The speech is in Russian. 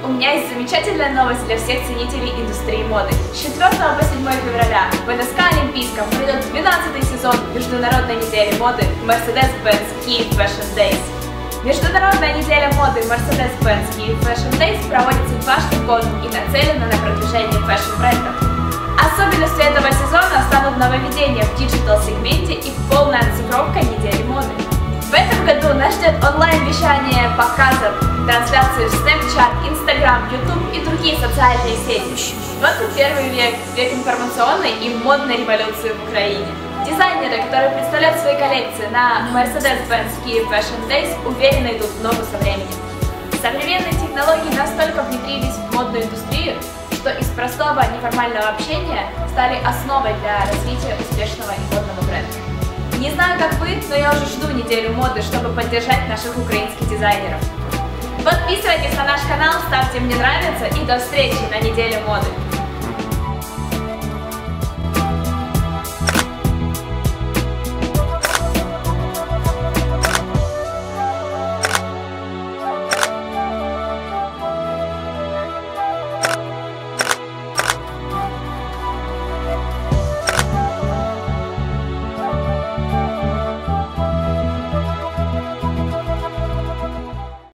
У меня есть замечательная новость для всех ценителей индустрии моды. С 4 по 7 февраля в НСК Олимпийском пройдет 12-й сезон Международной недели моды Mercedes-Benz Kyiv Fashion Days. Международная неделя моды Mercedes-Benz Kyiv Fashion Days проводится дважды в год и нацелена на продвижение фэшн-брендов. Особенностью этого сезона станут нововведения в диджитал-сегменте и полная оцифровка недели моды. В этом году нас ждет онлайн-вещание показов, трансляции в Snapchat, Instagram, YouTube и другие социальные сети. 21 век – век информационной и модной революции в Украине. Дизайнеры, которые представляют свои коллекции на Mercedes-Benz Kyiv Fashion Days, уверенно идут в ногу со временем. Современные технологии настолько внедрились в модную индустрию, что из простого неформального общения стали основой для развития успешного и модного бренда. Не знаю, как вы, но я уже жду неделю моды, чтобы поддержать наших украинских дизайнеров. Подписывайтесь на наш канал, ставьте мне нравится и до встречи на неделе моды!